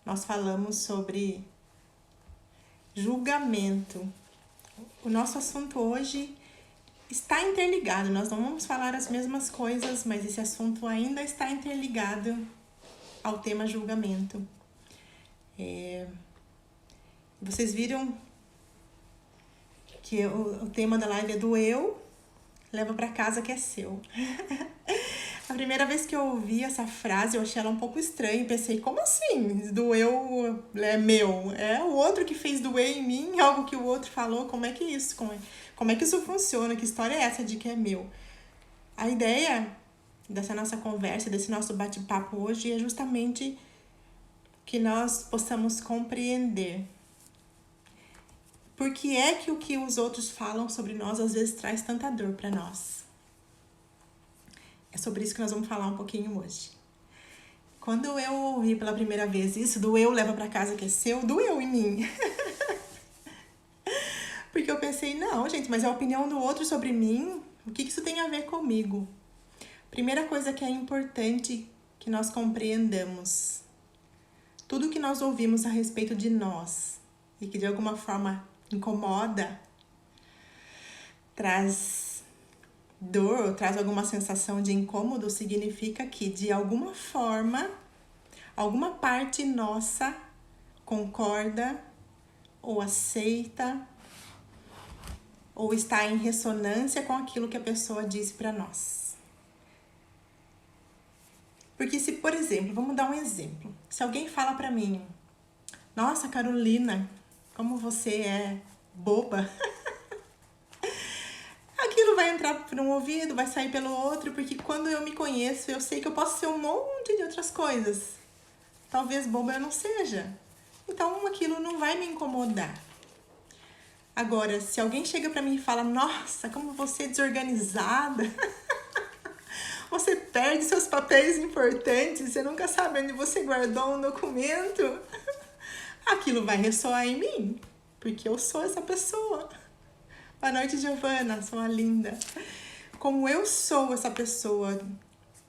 nós falamos sobre julgamento. O nosso assunto hoje está interligado, nós não vamos falar as mesmas coisas, mas esse assunto ainda está interligado ao tema julgamento. Vocês viram que o tema da live é do eu, leva pra casa que é seu. A primeira vez que eu ouvi essa frase, eu achei ela um pouco estranha e pensei, como assim? Do eu é meu? É o outro que fez doer em mim, algo que o outro falou, como é que isso? Como é que isso funciona? Que história é essa de que é meu? A ideia dessa nossa conversa, desse nosso bate-papo hoje é justamente que nós possamos compreender por que é que o que os outros falam sobre nós às vezes traz tanta dor para nós. É sobre isso que nós vamos falar um pouquinho hoje. Quando eu ouvi pela primeira vez isso, do eu leva para casa que é seu, doeu em mim. Porque eu pensei, não, gente, mas é a opinião do outro sobre mim, o que isso tem a ver comigo? Primeira coisa que é importante que nós compreendamos. Tudo que nós ouvimos a respeito de nós e que de alguma forma incomoda, traz dor, traz alguma sensação de incômodo, significa que de alguma forma, alguma parte nossa concorda ou aceita ou está em ressonância com aquilo que a pessoa disse para nós. Porque se, por exemplo, vamos dar um exemplo. Se alguém fala para mim, nossa, Carolina, como você é boba. Aquilo vai entrar por um ouvido, vai sair pelo outro, porque quando eu me conheço, eu sei que eu posso ser um monte de outras coisas. Talvez boba eu não seja. Então aquilo não vai me incomodar. Agora, se alguém chega pra mim e fala, nossa, como você é desorganizada, você perde seus papéis importantes, você nunca sabe onde você guardou um documento, aquilo vai ressoar em mim, porque eu sou essa pessoa. Boa noite, Giovana, sua linda. Como eu sou essa pessoa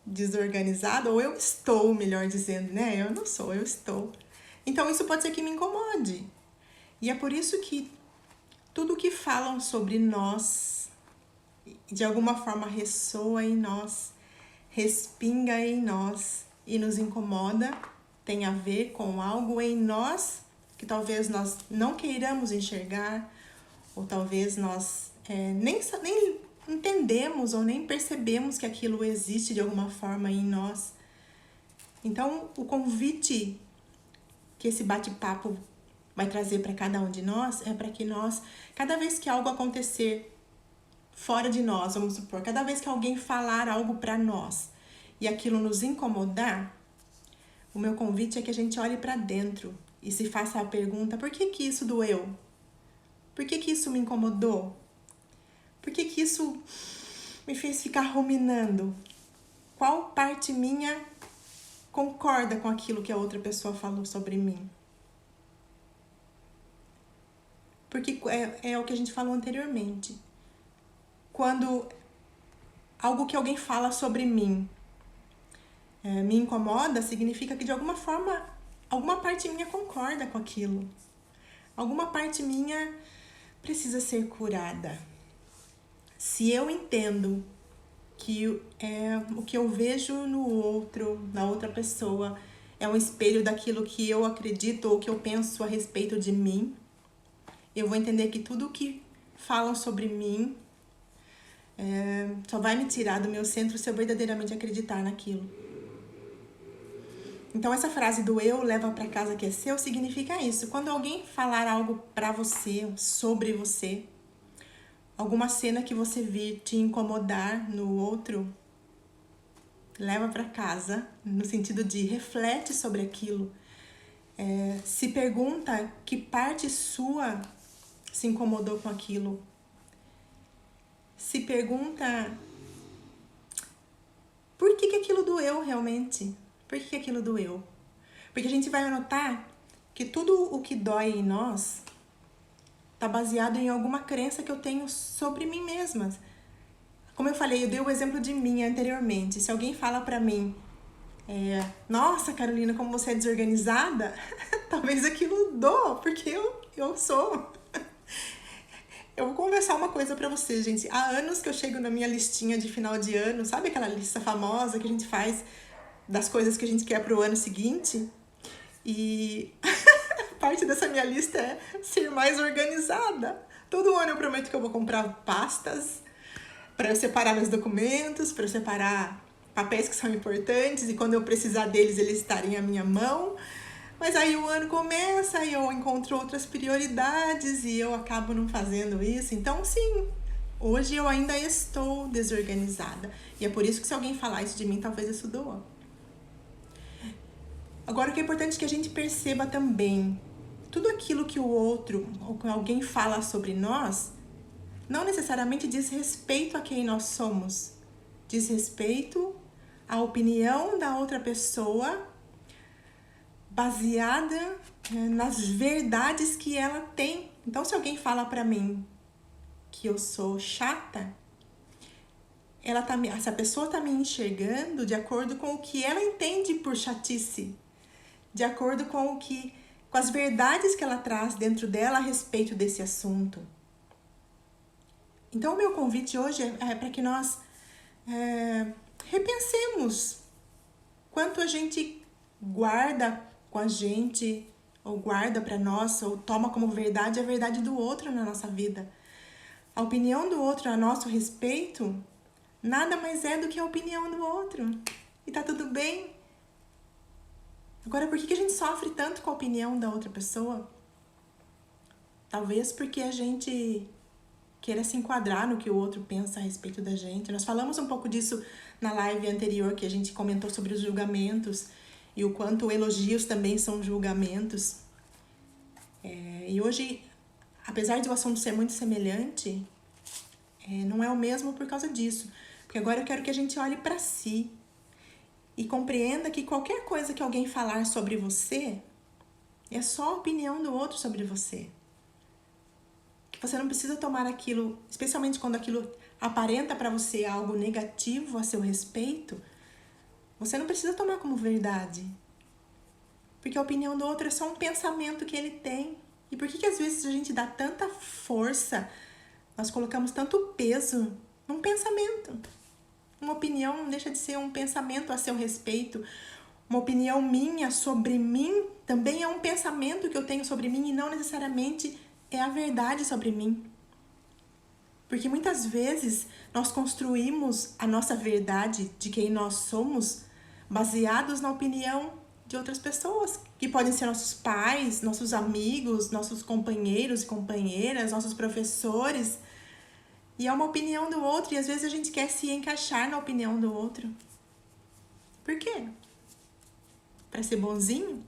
desorganizada, ou eu estou, melhor dizendo, né? Eu não sou, eu estou. Então isso pode ser que me incomode. E é por isso que tudo que falam sobre nós, de alguma forma ressoa em nós, respinga em nós e nos incomoda, tem a ver com algo em nós que talvez nós não queiramos enxergar, ou talvez nós nem entendemos ou nem percebemos que aquilo existe de alguma forma em nós. Então, o convite que esse bate-papo vai trazer para cada um de nós é para que nós, cada vez que algo acontecer fora de nós, vamos supor, cada vez que alguém falar algo para nós e aquilo nos incomodar, o meu convite é que a gente olhe para dentro e se faça a pergunta, por que isso doeu? Por que isso me incomodou? Por que isso me fez ficar ruminando? Qual parte minha concorda com aquilo que a outra pessoa falou sobre mim? Porque é o que a gente falou anteriormente. Quando algo que alguém fala sobre mim me incomoda, significa que de alguma forma, alguma parte minha concorda com aquilo. Alguma parte minha precisa ser curada. Se eu entendo que o que eu vejo no outro, na outra pessoa, é um espelho daquilo que eu acredito ou que eu penso a respeito de mim, eu vou entender que tudo que falam sobre mim só vai me tirar do meu centro se eu verdadeiramente acreditar naquilo. Então essa frase do eu leva para casa que é seu significa isso. Quando alguém falar algo para você, sobre você, alguma cena que você vir te incomodar no outro, leva para casa, no sentido de reflete sobre aquilo. Se pergunta que parte sua se incomodou com aquilo. Se pergunta por que aquilo doeu realmente. Por que aquilo doeu? Porque a gente vai notar que tudo o que dói em nós está baseado em alguma crença que eu tenho sobre mim mesma. Como eu falei, eu dei o exemplo de mim anteriormente. Se alguém fala pra mim, Nossa, Carolina, como você é desorganizada. Talvez aquilo doa, porque eu sou. Eu vou conversar uma coisa pra você, gente. Há anos que eu chego na minha listinha de final de ano, sabe aquela lista famosa que a gente faz das coisas que a gente quer pro ano seguinte? E parte dessa minha lista é ser mais organizada. Todo ano eu prometo que eu vou comprar pastas para eu separar meus documentos, para eu separar papéis que são importantes e quando eu precisar deles, eles estarem à minha mão. Mas aí o ano começa e eu encontro outras prioridades e eu acabo não fazendo isso. Então, sim, hoje eu ainda estou desorganizada. E é por isso que se alguém falar isso de mim, talvez isso doa. Agora, o que é importante é que a gente perceba também, tudo aquilo que o outro ou que alguém fala sobre nós, não necessariamente diz respeito a quem nós somos. Diz respeito à opinião da outra pessoa baseada nas verdades que ela tem. Então, se alguém fala pra mim que eu sou chata, essa pessoa tá me enxergando de acordo com o que ela entende por chatice, de acordo com as verdades que ela traz dentro dela a respeito desse assunto. Então, o meu convite hoje é para que nós repensemos quanto a gente guarda com a gente, ou guarda para nós, ou toma como verdade a verdade do outro na nossa vida. A opinião do outro a nosso respeito nada mais é do que a opinião do outro. E tá tudo bem. Agora, por que a gente sofre tanto com a opinião da outra pessoa? Talvez porque a gente queira se enquadrar no que o outro pensa a respeito da gente. Nós falamos um pouco disso na live anterior, que a gente comentou sobre os julgamentos e o quanto elogios também são julgamentos. E hoje, apesar de o assunto ser muito semelhante, não é o mesmo por causa disso. Porque agora eu quero que a gente olhe para si e compreenda que qualquer coisa que alguém falar sobre você é só a opinião do outro sobre você. Que você não precisa tomar aquilo, especialmente quando aquilo aparenta para você algo negativo a seu respeito, você não precisa tomar como verdade. Porque a opinião do outro é só um pensamento que ele tem. E por que às vezes a gente dá tanta força, nós colocamos tanto peso num pensamento? Uma opinião não deixa de ser um pensamento a seu respeito. Uma opinião minha sobre mim também é um pensamento que eu tenho sobre mim e não necessariamente é a verdade sobre mim. Porque muitas vezes nós construímos a nossa verdade de quem nós somos baseados na opinião de outras pessoas, que podem ser nossos pais, nossos amigos, nossos companheiros e companheiras, nossos professores. E é uma opinião do outro e às vezes a gente quer se encaixar na opinião do outro. Por quê? Para ser bonzinho?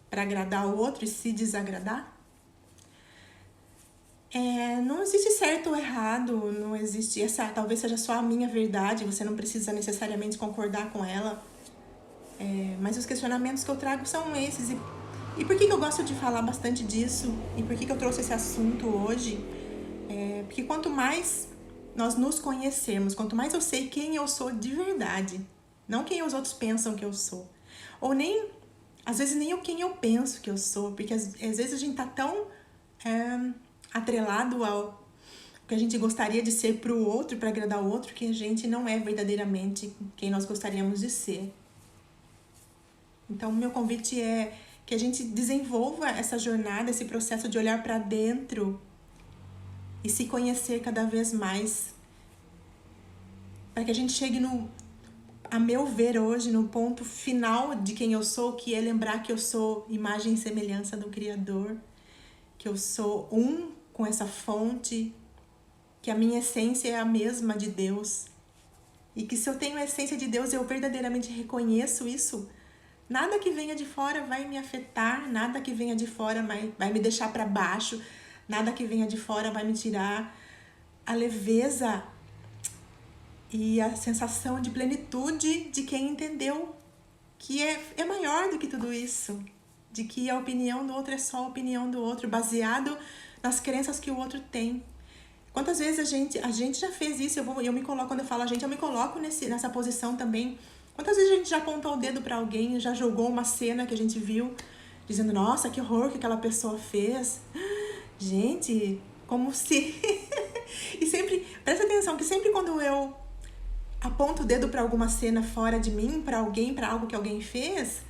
Para agradar o outro e se desagradar? Não existe certo ou errado, não existe talvez seja só a minha verdade, você não precisa necessariamente concordar com ela. Mas os questionamentos que eu trago são esses. E por que eu gosto de falar bastante disso? E por que eu trouxe esse assunto hoje? Porque quanto mais nós nos conhecermos, quanto mais eu sei quem eu sou de verdade, não quem os outros pensam que eu sou, ou nem, às vezes nem quem eu penso que eu sou, porque às vezes a gente tá tão atrelado ao que a gente gostaria de ser pro outro, para agradar o outro, que a gente não é verdadeiramente quem nós gostaríamos de ser. Então, o meu convite é que a gente desenvolva essa jornada, esse processo de olhar para dentro e se conhecer cada vez mais, para que a gente chegue a meu ver hoje, no ponto final de quem eu sou, que é lembrar que eu sou imagem e semelhança do Criador, que eu sou com essa fonte, que a minha essência é a mesma de Deus, e que se eu tenho a essência de Deus, eu verdadeiramente reconheço isso, nada que venha de fora vai me afetar, nada que venha de fora vai me deixar para baixo, nada que venha de fora vai me tirar a leveza e a sensação de plenitude de quem entendeu que é maior do que tudo isso, de que a opinião do outro é só a opinião do outro, baseado nas crenças que o outro tem. Quantas vezes a gente já fez isso, eu me coloco, quando eu falo a gente, eu me coloco nessa posição também. Quantas vezes a gente já apontou o dedo pra alguém, já julgou uma cena que a gente viu, dizendo, nossa, que horror que aquela pessoa fez. Gente, como se... E sempre, presta atenção, que sempre quando eu aponto o dedo pra alguma cena fora de mim, pra alguém, pra algo que alguém fez,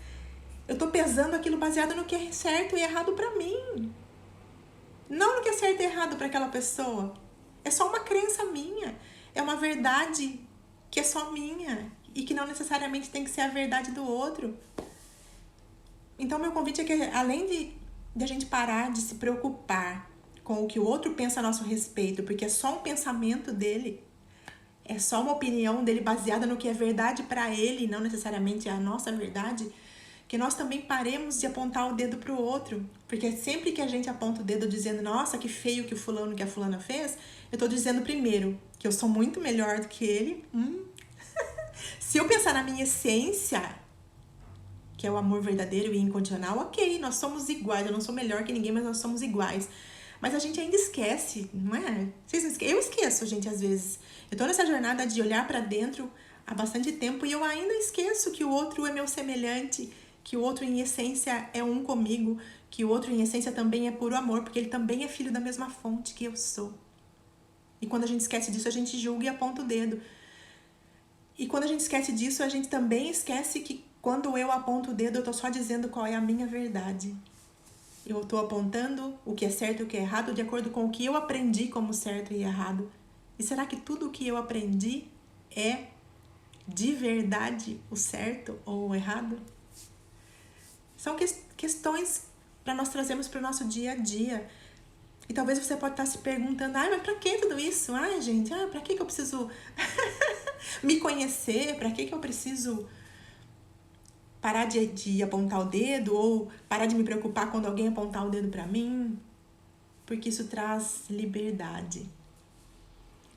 eu tô pesando aquilo baseado no que é certo e errado pra mim. Não no que é certo e errado pra aquela pessoa. É só uma crença minha. É uma verdade que é só minha e que não necessariamente tem que ser a verdade do outro. Então, meu convite é que, além de a gente parar de se preocupar com o que o outro pensa a nosso respeito, porque é só um pensamento dele, é só uma opinião dele baseada no que é verdade pra ele, não necessariamente a nossa verdade, que nós também paremos de apontar o dedo pro outro. Porque sempre que a gente aponta o dedo dizendo, nossa, que feio que o fulano, que a fulana fez, eu tô dizendo primeiro que eu sou muito melhor do que ele. Se eu pensar na minha essência, que é o amor verdadeiro e incondicional, ok, nós somos iguais, eu não sou melhor que ninguém, mas nós somos iguais. Mas a gente ainda esquece, não é? Eu esqueço, gente, às vezes. Eu tô nessa jornada de olhar pra dentro há bastante tempo e eu ainda esqueço que o outro é meu semelhante, que o outro em essência é um comigo, que o outro em essência também é puro amor, porque ele também é filho da mesma fonte que eu sou. E quando a gente esquece disso, a gente julga e aponta o dedo. E quando a gente esquece disso, a gente também esquece que quando eu aponto o dedo, eu tô só dizendo qual é a minha verdade. Eu tô apontando o que é certo e o que é errado de acordo com o que eu aprendi como certo e errado. E será que tudo o que eu aprendi é de verdade o certo ou o errado? São questões para nós trazermos para o nosso dia a dia. E talvez você pode estar se perguntando, mas pra que tudo isso? Gente, pra que eu preciso me conhecer? Pra que eu preciso parar de apontar o dedo ou parar de me preocupar quando alguém apontar o dedo pra mim? Porque isso traz liberdade.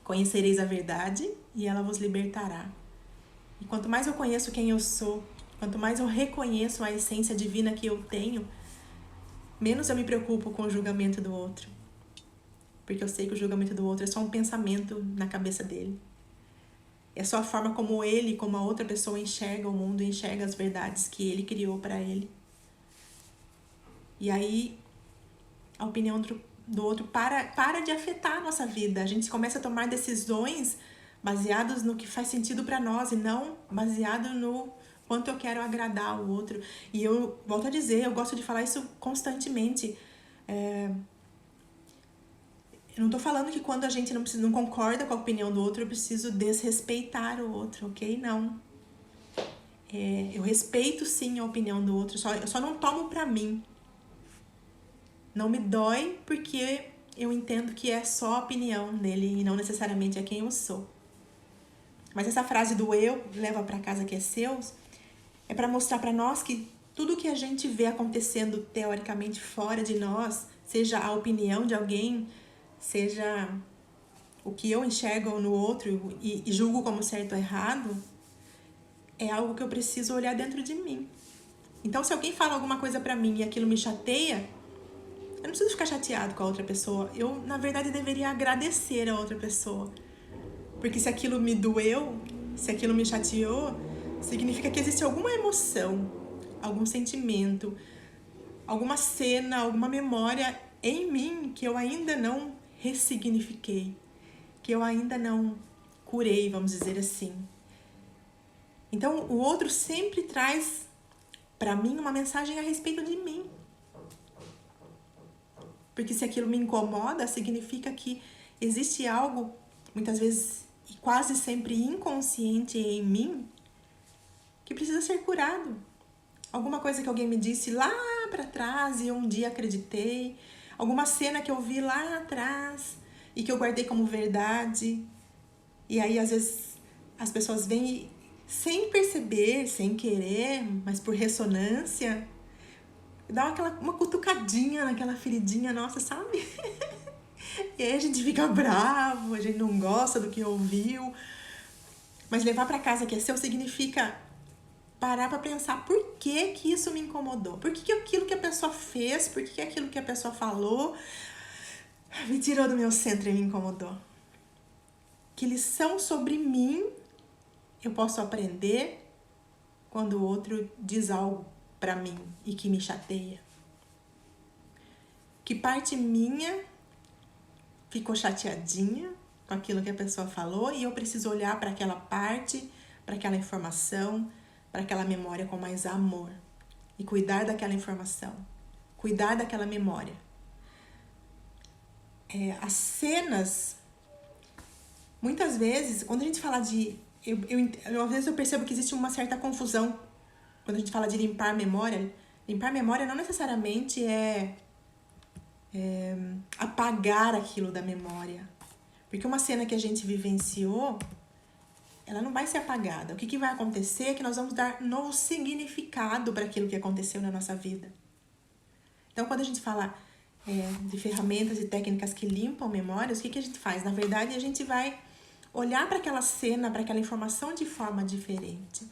Conhecereis a verdade e ela vos libertará. E quanto mais eu conheço quem eu sou, quanto mais eu reconheço a essência divina que eu tenho, menos eu me preocupo com o julgamento do outro. Porque eu sei que o julgamento do outro é só um pensamento na cabeça dele. É só a forma como ele, como a outra pessoa enxerga o mundo, enxerga as verdades que ele criou para ele. E aí, a opinião do outro para de afetar a nossa vida. A gente começa a tomar decisões baseadas no que faz sentido para nós e não baseado no quanto eu quero agradar o outro. E eu volto a dizer, eu gosto de falar isso constantemente. Eu não tô falando que quando a gente não concorda com a opinião do outro, eu preciso desrespeitar o outro, ok? Não. Eu respeito sim a opinião do outro, eu só não tomo pra mim. Não me dói porque eu entendo que é só a opinião dele e não necessariamente é quem eu sou. Mas essa frase do eu leva pra casa que é seu é pra mostrar pra nós que tudo que a gente vê acontecendo teoricamente fora de nós, seja a opinião de alguém, seja o que eu enxergo no outro e julgo como certo ou errado, é algo que eu preciso olhar dentro de mim. Então, se alguém fala alguma coisa pra mim e aquilo me chateia, eu não preciso ficar chateado com a outra pessoa. Eu, na verdade, deveria agradecer a outra pessoa. Porque se aquilo me doeu, se aquilo me chateou, significa que existe alguma emoção, algum sentimento, alguma cena, alguma memória em mim que eu ainda não ressignifiquei, que eu ainda não curei, vamos dizer assim. Então, o outro sempre traz para mim uma mensagem a respeito de mim. Porque se aquilo me incomoda, significa que existe algo, muitas vezes e quase sempre inconsciente em mim, que precisa ser curado. Alguma coisa que alguém me disse lá para trás e eu um dia acreditei. Alguma cena que eu vi lá atrás e que eu guardei como verdade. E aí, às vezes, as pessoas vêm e, sem perceber, sem querer, mas por ressonância, dá uma cutucadinha naquela feridinha nossa, sabe? E aí a gente fica bravo, a gente não gosta do que ouviu. Mas levar para casa que é seu significa parar para pensar por que que isso me incomodou. Por que aquilo que a pessoa fez, por que aquilo que a pessoa falou me tirou do meu centro e me incomodou. Que lição sobre mim eu posso aprender quando o outro diz algo pra mim e que me chateia? Que parte minha ficou chateadinha com aquilo que a pessoa falou e eu preciso olhar para aquela parte, para aquela informação, para aquela memória com mais amor e cuidar daquela informação, cuidar daquela memória. As cenas, muitas vezes, quando a gente fala de... às vezes eu percebo que existe uma certa confusão quando a gente fala de limpar a memória. Limpar a memória não necessariamente é apagar aquilo da memória. Porque uma cena que a gente vivenciou, ela não vai ser apagada. O que vai acontecer é que nós vamos dar novo significado para aquilo que aconteceu na nossa vida. Então, quando a gente fala de ferramentas e técnicas que limpam memórias, o que a gente faz? Na verdade, a gente vai olhar para aquela cena, para aquela informação de forma diferente.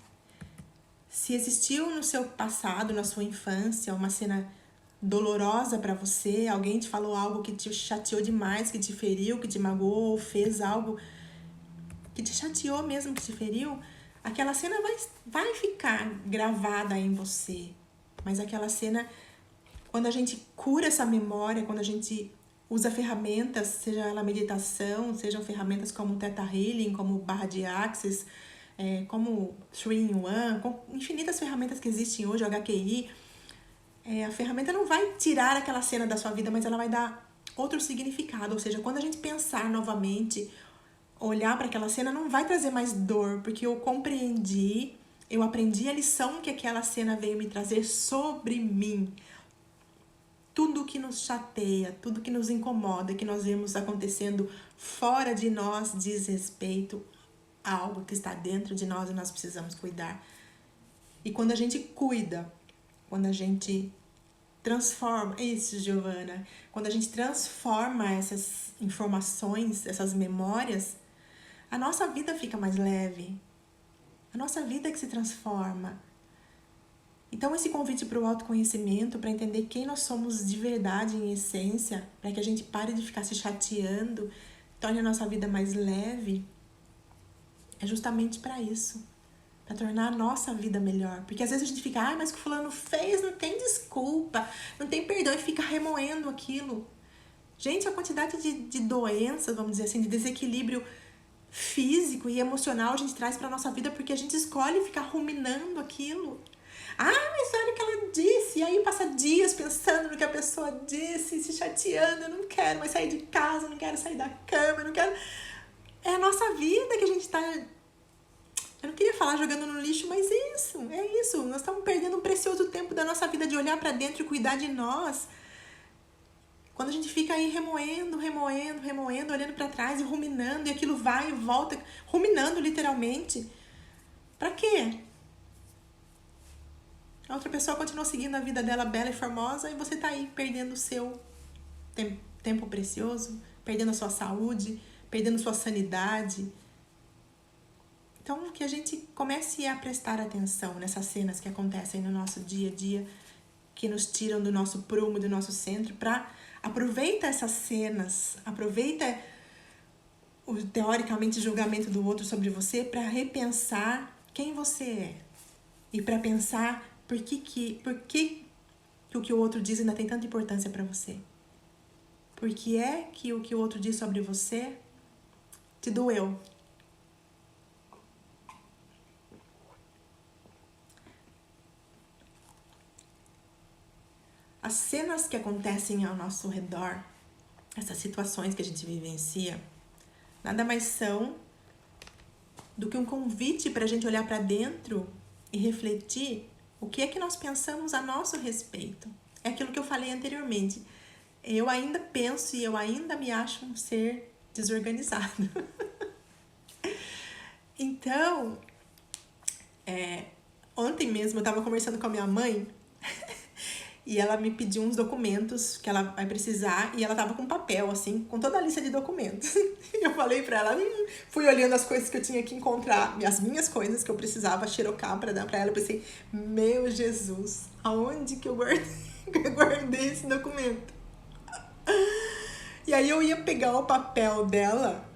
Se existiu no seu passado, na sua infância, uma cena dolorosa para você, alguém te falou algo que te chateou demais, que te feriu, que te magoou, ou fez algo que te chateou mesmo, que te feriu, aquela cena vai ficar gravada em você. Mas aquela cena, quando a gente cura essa memória, quando a gente usa ferramentas, seja ela meditação, sejam ferramentas como Theta Healing, como barra de Access, como 3-in-1, com infinitas ferramentas que existem hoje, o HQI, a ferramenta não vai tirar aquela cena da sua vida, mas ela vai dar outro significado. Ou seja, quando a gente pensar novamente, olhar para aquela cena, não vai trazer mais dor, porque eu compreendi, eu aprendi a lição que aquela cena veio me trazer sobre mim. Tudo que nos chateia, tudo que nos incomoda, que nós vemos acontecendo fora de nós, diz respeito a algo que está dentro de nós e nós precisamos cuidar. E quando a gente cuida, quando a gente transforma, isso, Giovana, quando a gente transforma essas informações, essas memórias, a nossa vida fica mais leve. A nossa vida é que se transforma. Então, esse convite para o autoconhecimento, para entender quem nós somos de verdade, em essência, para que a gente pare de ficar se chateando, torne a nossa vida mais leve, é justamente para isso. Para tornar a nossa vida melhor. Porque às vezes a gente fica, mas o que fulano fez não tem desculpa, não tem perdão, e fica remoendo aquilo. Gente, a quantidade de doenças, vamos dizer assim, de desequilíbrio físico e emocional a gente traz para nossa vida porque a gente escolhe ficar ruminando aquilo. Mas olha o que ela disse. E aí passa dias pensando no que a pessoa disse, se chateando. Eu não quero mais sair de casa, não quero sair da cama, não quero... É a nossa vida que a gente tá... Eu não queria falar jogando no lixo, mas é isso. Nós estamos perdendo um precioso tempo da nossa vida de olhar para dentro e cuidar de nós. Quando a gente fica aí remoendo, olhando para trás e ruminando, e aquilo vai e volta, ruminando literalmente. Pra quê? A outra pessoa continua seguindo a vida dela bela e formosa e você tá aí perdendo o seu tempo precioso, perdendo a sua saúde, perdendo sua sanidade. Então, que a gente comece a prestar atenção nessas cenas que acontecem no nosso dia a dia, que nos tiram do nosso prumo, do nosso centro, aproveita essas cenas, aproveita o teoricamente julgamento do outro sobre você para repensar quem você é e para pensar por que o que o outro diz ainda tem tanta importância para você. Por que é que o outro diz sobre você te doeu? As cenas que acontecem ao nosso redor, essas situações que a gente vivencia, nada mais são do que um convite para a gente olhar para dentro e refletir o que é que nós pensamos a nosso respeito. É aquilo que eu falei anteriormente. Eu ainda penso e eu ainda me acho um ser desorganizado. Então, ontem mesmo eu estava conversando com a minha mãe e ela me pediu uns documentos que ela vai precisar e ela tava com papel, assim, com toda a lista de documentos. Eu falei pra ela, fui olhando as coisas que eu tinha que encontrar, as minhas coisas que eu precisava xerocar pra dar pra ela. Eu pensei, meu Jesus, aonde que eu guardei esse documento? E aí eu ia pegar o papel dela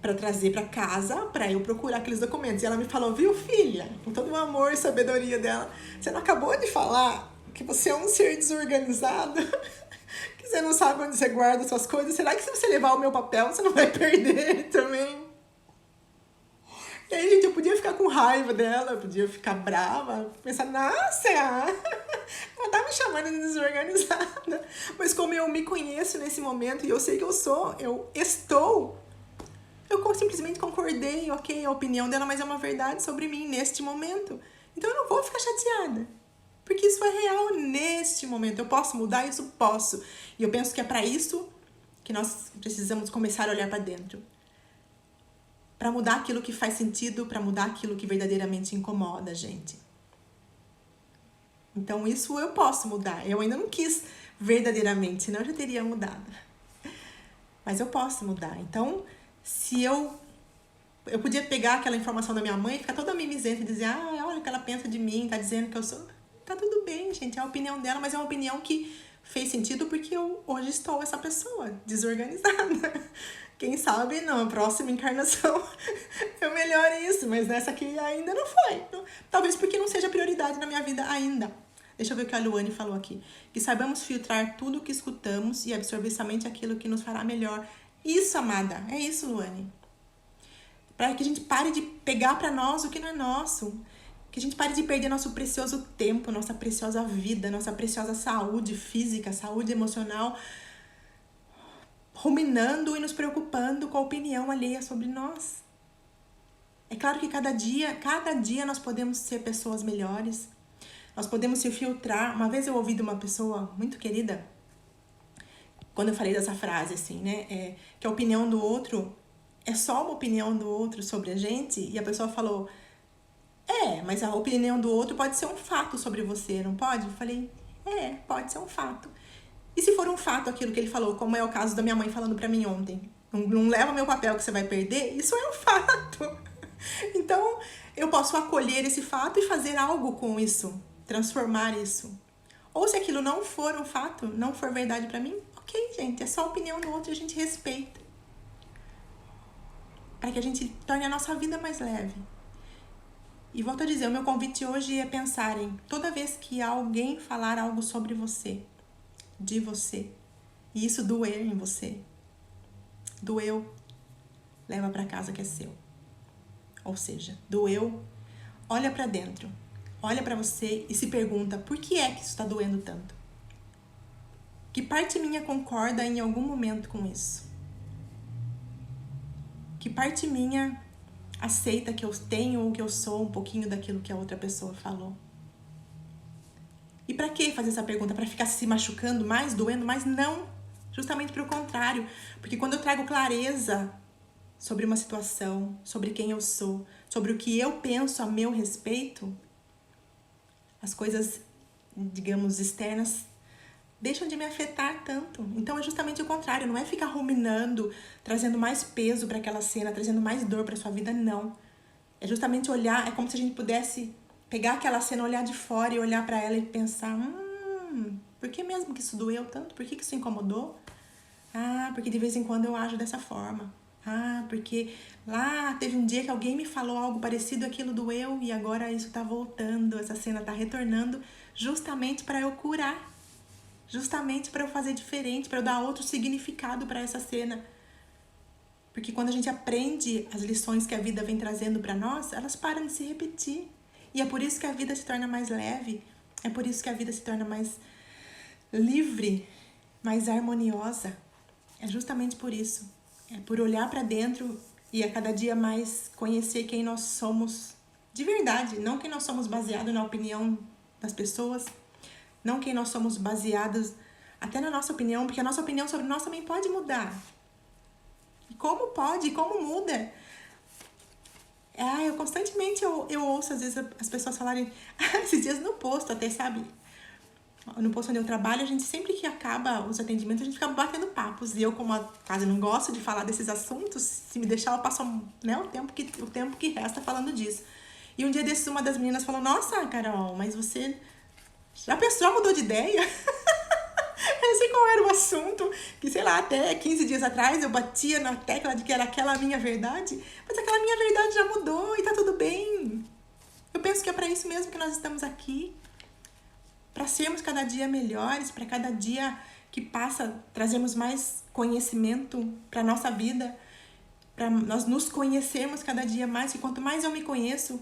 para trazer para casa, para eu procurar aqueles documentos. E ela me falou, viu, filha, com todo o amor e sabedoria dela, você não acabou de falar que você é um ser desorganizado? Que você não sabe onde você guarda suas coisas? Será que se você levar o meu papel, você não vai perder também? E aí, gente, eu podia ficar com raiva dela, eu podia ficar brava, pensar, nossa, ela tá me chamando de desorganizada. Mas como eu me conheço nesse momento e eu sei que eu simplesmente concordei, ok, a opinião dela, mas é uma verdade sobre mim neste momento. Então eu não vou ficar chateada, porque isso é real neste momento. Eu posso mudar? Isso posso. E eu penso que é para isso que nós precisamos começar a olhar para dentro. Para mudar aquilo que faz sentido, para mudar aquilo que verdadeiramente incomoda a gente. Então isso eu posso mudar. Eu ainda não quis verdadeiramente, senão eu já teria mudado. Mas eu posso mudar. Então, se eu podia pegar aquela informação da minha mãe e ficar toda mimizenta e dizer, olha o que ela pensa de mim, tá dizendo que eu sou... Tá tudo bem, gente, é a opinião dela, mas é uma opinião que fez sentido porque eu hoje estou essa pessoa desorganizada. Quem sabe na próxima encarnação eu melhore isso, mas nessa aqui ainda não foi. Talvez porque não seja prioridade na minha vida ainda. Deixa eu ver o que a Luane falou aqui. Que saibamos filtrar tudo o que escutamos e absorver somente aquilo que nos fará melhor. Isso, amada, é isso, Luane. Para que a gente pare de pegar para nós o que não é nosso. Que a gente pare de perder nosso precioso tempo, nossa preciosa vida, nossa preciosa saúde física, saúde emocional, ruminando e nos preocupando com a opinião alheia sobre nós. É claro que cada dia nós podemos ser pessoas melhores, nós podemos se filtrar. Uma vez eu ouvi de uma pessoa muito querida, quando eu falei dessa frase, assim, né, que a opinião do outro é só uma opinião do outro sobre a gente, e a pessoa falou, mas a opinião do outro pode ser um fato sobre você, não pode? Eu falei, pode ser um fato. E se for um fato aquilo que ele falou, como é o caso da minha mãe falando pra mim ontem, não leva meu papel que você vai perder, isso é um fato. Então, eu posso acolher esse fato e fazer algo com isso, transformar isso. Ou se aquilo não for um fato, não for verdade pra mim, ok, gente, é só a opinião do outro e a gente respeita. Para que a gente torne a nossa vida mais leve. E volto a dizer, o meu convite hoje é pensarem, toda vez que alguém falar algo sobre você, de você, e isso doer em você, doeu, leva para casa que é seu. Ou seja, doeu, olha para dentro, olha para você e se pergunta, por que é que isso está doendo tanto? Que parte minha concorda em algum momento com isso? Que parte minha aceita que eu tenho ou que eu sou um pouquinho daquilo que a outra pessoa falou? E para que fazer essa pergunta? Para ficar se machucando mais, doendo mais? Não, justamente pelo contrário. Porque quando eu trago clareza sobre uma situação, sobre quem eu sou, sobre o que eu penso a meu respeito, as coisas, digamos, externas deixam de me afetar tanto. Então é justamente o contrário, não é ficar ruminando, trazendo mais peso para aquela cena, trazendo mais dor para sua vida, não. É justamente olhar, é como se a gente pudesse pegar aquela cena, olhar de fora e olhar para ela e pensar, por que mesmo que isso doeu tanto? Por que isso incomodou? Porque de vez em quando eu ajo dessa forma. Porque lá teve um dia que alguém me falou algo parecido, aquilo doeu e agora isso tá voltando, essa cena tá retornando justamente para eu curar. Justamente para eu fazer diferente, para eu dar outro significado para essa cena. Porque quando a gente aprende as lições que a vida vem trazendo para nós, elas param de se repetir. E é por isso que a vida se torna mais leve, é por isso que a vida se torna mais livre, mais harmoniosa. É justamente por isso. É por olhar para dentro e a cada dia mais conhecer quem nós somos de verdade, não quem nós somos baseado na opinião das pessoas, não quem nós somos baseados até na nossa opinião, porque a nossa opinião sobre nós também pode mudar. E como pode? Como muda? Eu constantemente eu ouço às vezes as pessoas falarem, esses dias no posto até, sabe? No posto onde eu trabalho, a gente sempre que acaba os atendimentos, a gente fica batendo papos. E eu, como quase não gosto de falar desses assuntos, se me deixar, eu passo, né, o tempo que resta falando disso. E um dia desses, uma das meninas falou, nossa, Carol, mas você já mudou de ideia? Eu sei qual era o assunto, que sei lá, até 15 dias atrás eu batia na tecla de que era aquela minha verdade, mas aquela minha verdade já mudou e tá tudo bem. Eu penso que é para isso mesmo que nós estamos aqui, para sermos cada dia melhores, para cada dia que passa trazermos mais conhecimento para nossa vida, para nós nos conhecermos cada dia mais, e quanto mais eu me conheço,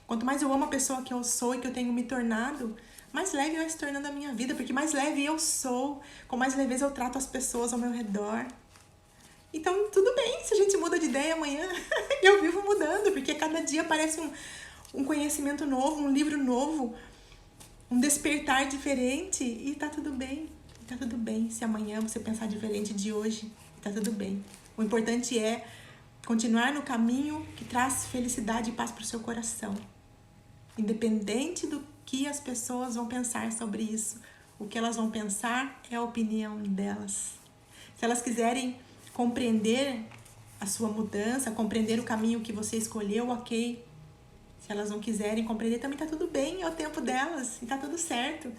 quanto mais eu amo a pessoa que eu sou e que eu tenho me tornado, mais leve vai se tornando a minha vida, porque mais leve eu sou, com mais leveza eu trato as pessoas ao meu redor. Então, tudo bem se a gente muda de ideia amanhã. Eu vivo mudando, porque cada dia aparece um conhecimento novo, um livro novo, um despertar diferente, e tá tudo bem. Tá tudo bem se amanhã você pensar diferente de hoje, tá tudo bem. O importante é continuar no caminho que traz felicidade e paz para o seu coração. Independente do que as pessoas vão pensar sobre isso, o que elas vão pensar é a opinião delas. Se elas quiserem compreender a sua mudança, compreender o caminho que você escolheu, ok. Se elas não quiserem compreender, também tá tudo bem, é o tempo delas e tá tudo certo.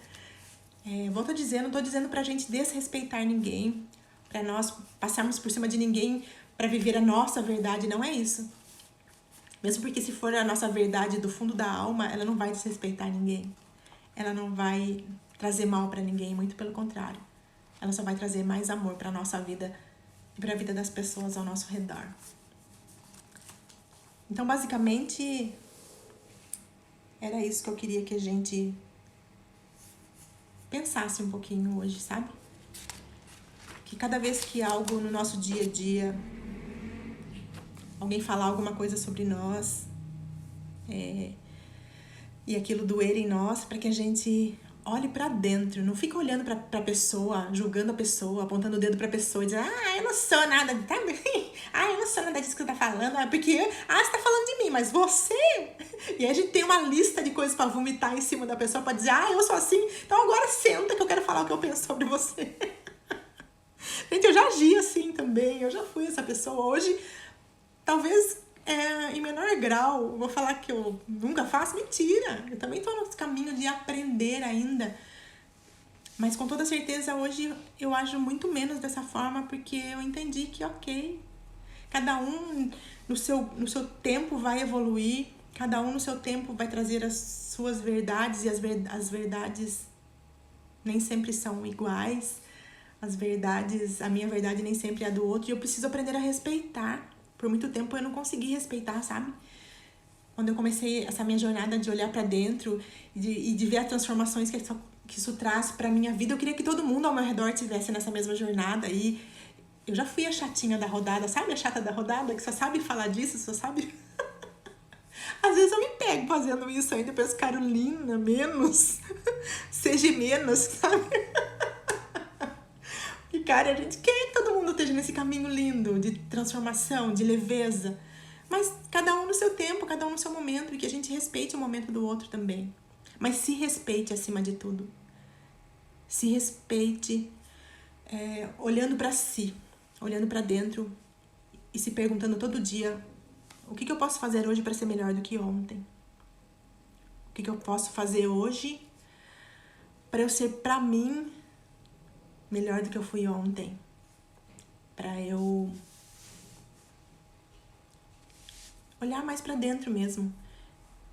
Volto a dizer, não tô dizendo pra gente desrespeitar ninguém, pra nós passarmos por cima de ninguém pra viver a nossa verdade, não é isso. Mesmo porque se for a nossa verdade do fundo da alma, ela não vai desrespeitar ninguém. Ela não vai trazer mal pra ninguém, muito pelo contrário. Ela só vai trazer mais amor pra nossa vida e pra vida das pessoas ao nosso redor. Então, basicamente, era isso que eu queria que a gente pensasse um pouquinho hoje, sabe? Que cada vez que algo no nosso dia a dia, alguém falar alguma coisa sobre nós, e aquilo doer em nós, para que a gente olhe pra dentro, não fica olhando pra pessoa, julgando a pessoa, apontando o dedo pra pessoa e dizendo, eu não sou nada, tá? Eu não sou nada disso que você tá falando, porque, você tá falando de mim, mas você... E aí a gente tem uma lista de coisas pra vomitar em cima da pessoa, pra dizer, eu sou assim, então agora senta que eu quero falar o que eu penso sobre você. Gente, eu já agi assim também, eu já fui essa pessoa. Hoje, talvez em menor grau, vou falar que eu nunca faço, mentira. Eu também tô no caminho de aprender ainda. Mas com toda certeza hoje eu ajo muito menos dessa forma, porque eu entendi que ok, cada um no seu tempo vai evoluir, cada um no seu tempo vai trazer as suas verdades, e as verdades nem sempre são iguais. A minha verdade nem sempre é a do outro, e eu preciso aprender a respeitar. Por muito tempo eu não consegui respeitar, sabe? Quando eu comecei essa minha jornada de olhar pra dentro e de ver as transformações que isso traz pra minha vida, eu queria que todo mundo ao meu redor tivesse nessa mesma jornada. E eu já fui a chatinha da rodada, sabe? A chata da rodada, que só sabe falar disso, só sabe... Às vezes eu me pego fazendo isso ainda, eu penso, Carolina, menos, seja menos, sabe? E, cara, a gente quer que todo mundo esteja nesse caminho lindo de transformação, de leveza. Mas cada um no seu tempo, cada um no seu momento, e que a gente respeite o momento do outro também. Mas se respeite acima de tudo. Se respeite olhando pra si, olhando pra dentro e se perguntando todo dia, o que eu posso fazer hoje pra ser melhor do que ontem? O que eu posso fazer hoje pra eu ser, pra mim, melhor do que eu fui ontem? Pra eu olhar mais pra dentro mesmo.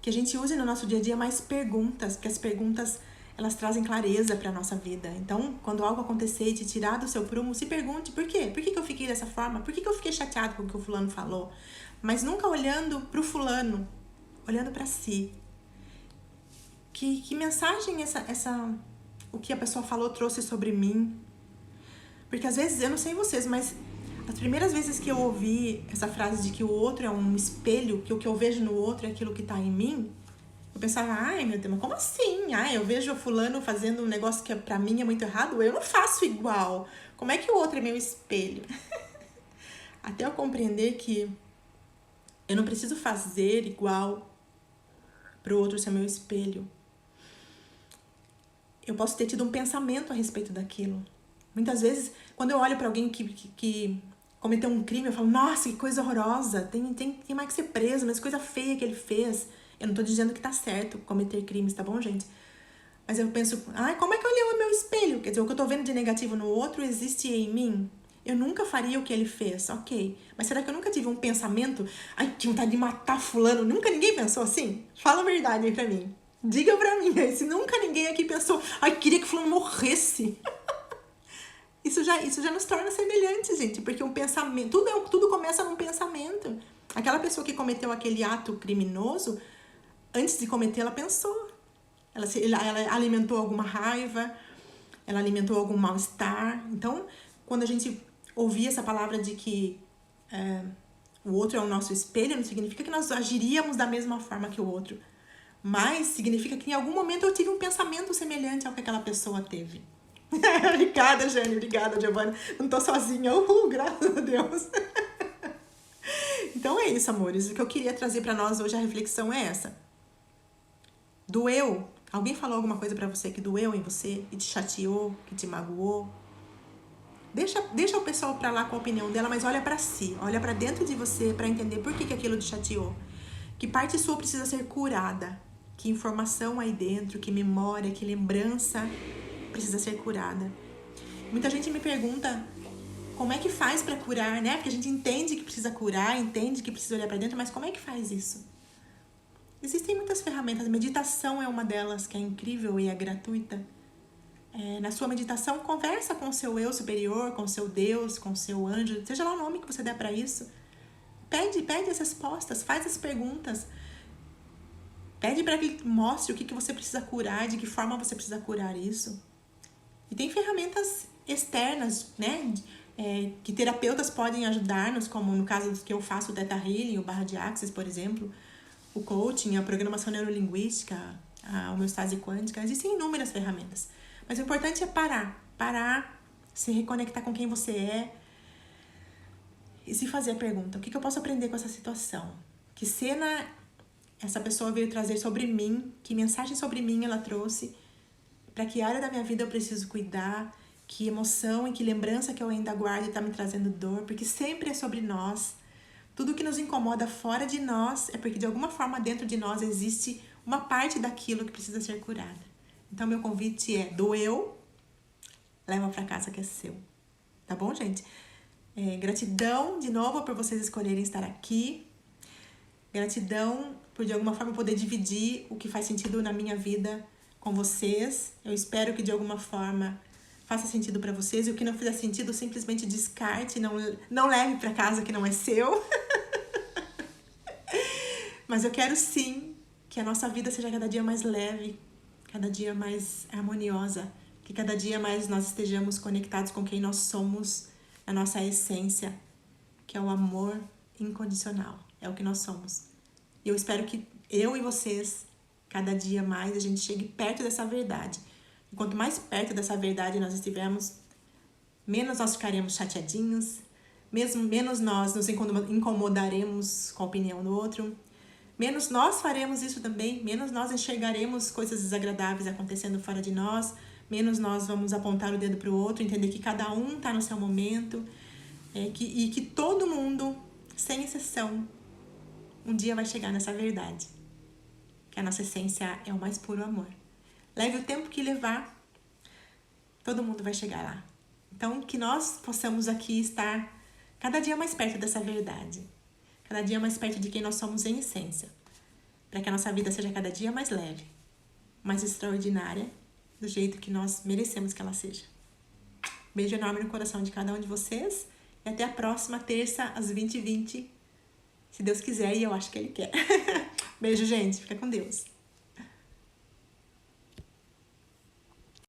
Que a gente use no nosso dia a dia mais perguntas, porque as perguntas, elas trazem clareza pra nossa vida. Então, quando algo acontecer e te tirar do seu prumo, se pergunte por quê? Por que eu fiquei dessa forma? Por que eu fiquei chateado com o que o fulano falou? Mas nunca olhando pro fulano, olhando pra si. Que mensagem o que a pessoa falou trouxe sobre mim? Porque às vezes, eu não sei vocês, mas as primeiras vezes que eu ouvi essa frase de que o outro é um espelho, que o que eu vejo no outro é aquilo que tá em mim, eu pensava, meu Deus, mas como assim? Eu vejo o fulano fazendo um negócio que pra mim é muito errado, eu não faço igual. Como é que o outro é meu espelho? Até eu compreender que eu não preciso fazer igual pro outro ser meu espelho. Eu posso ter tido um pensamento a respeito daquilo. Muitas vezes, quando eu olho pra alguém que cometeu um crime, eu falo, nossa, que coisa horrorosa, tem mais que ser preso, mas que coisa feia que ele fez. Eu não tô dizendo que tá certo cometer crimes, tá bom, gente? Mas eu penso, como é que eu leio o meu espelho? Quer dizer, o que eu tô vendo de negativo no outro existe em mim? Eu nunca faria o que ele fez, ok. Mas será que eu nunca tive um pensamento? Ai, tinha vontade de matar fulano. Nunca ninguém pensou assim? Fala a verdade aí pra mim. Diga pra mim aí, se nunca ninguém aqui pensou, queria que fulano morresse. Isso já nos torna semelhantes, gente. Porque um pensamento, tudo começa num pensamento. Aquela pessoa que cometeu aquele ato criminoso, antes de cometer, ela pensou. Ela alimentou alguma raiva, ela alimentou algum mal-estar. Então, quando a gente ouvir essa palavra de que o outro é o nosso espelho, não significa que nós agiríamos da mesma forma que o outro. Mas significa que em algum momento eu tive um pensamento semelhante ao que aquela pessoa teve. Obrigada, Jane. Obrigada, Giovana. Não tô sozinha. Graças a Deus. Então é isso, amores. O que eu queria trazer pra nós hoje, a reflexão é essa. Doeu? Alguém falou alguma coisa pra você que doeu em você? Que te chateou? Que te magoou? Deixa o pessoal pra lá com a opinião dela, mas olha pra si. Olha pra dentro de você pra entender por que aquilo te chateou. Que parte sua precisa ser curada. Que informação aí dentro, que memória, que lembrança precisa ser curada. Muita gente me pergunta como é que faz pra curar, né? Porque a gente entende que precisa curar, entende que precisa olhar pra dentro, mas como é que faz isso? Existem muitas ferramentas. Meditação é uma delas, que é incrível e é gratuita. Na sua meditação, conversa com o seu eu superior, com o seu Deus, com o seu anjo, seja lá o nome que você der pra isso. Pede as respostas, faz as perguntas. Pede para que ele mostre o que você precisa curar, de que forma você precisa curar isso. E tem ferramentas externas, né? Que terapeutas podem ajudar-nos, como no caso do que eu faço, o Theta Healing, o Barra de Axis, por exemplo, o coaching, a programação neurolinguística, a homeostase quântica. Existem inúmeras ferramentas. Mas o importante é parar, se reconectar com quem você é e se fazer a pergunta, o que eu posso aprender com essa situação? Que cena essa pessoa veio trazer sobre mim, que mensagem sobre mim ela trouxe, para que área da minha vida eu preciso cuidar, que emoção e que lembrança que eu ainda guardo e está me trazendo dor, porque sempre é sobre nós. Tudo que nos incomoda fora de nós é porque de alguma forma dentro de nós existe uma parte daquilo que precisa ser curada. Então meu convite é, doeu, leva para casa que é seu. Tá bom, gente? Gratidão de novo por vocês escolherem estar aqui. Gratidão por de alguma forma poder dividir o que faz sentido na minha vida com vocês. Eu espero que de alguma forma faça sentido para vocês. E o que não fizer sentido, simplesmente descarte, não leve para casa que não é seu. Mas eu quero sim que a nossa vida seja cada dia mais leve, cada dia mais harmoniosa, que cada dia mais nós estejamos conectados com quem nós somos, a nossa essência, que é o amor incondicional. É o que nós somos. E eu espero que eu e vocês, cada dia mais, a gente chegue perto dessa verdade. E quanto mais perto dessa verdade nós estivermos, menos nós ficaremos chateadinhos, menos nós nos incomodaremos com a opinião do outro, menos nós faremos isso também, menos nós enxergaremos coisas desagradáveis acontecendo fora de nós, menos nós vamos apontar o dedo para o outro, entender que cada um está no seu momento, e que todo mundo, sem exceção, um dia vai chegar nessa verdade, que a nossa essência é o mais puro amor. Leve o tempo que levar, todo mundo vai chegar lá. Então, que nós possamos aqui estar cada dia mais perto dessa verdade, cada dia mais perto de quem nós somos em essência, para que a nossa vida seja cada dia mais leve, mais extraordinária, do jeito que nós merecemos que ela seja. Beijo enorme no coração de cada um de vocês e até a próxima terça às 20h20, se Deus quiser, e eu acho que Ele quer. Beijo, gente. Fica com Deus.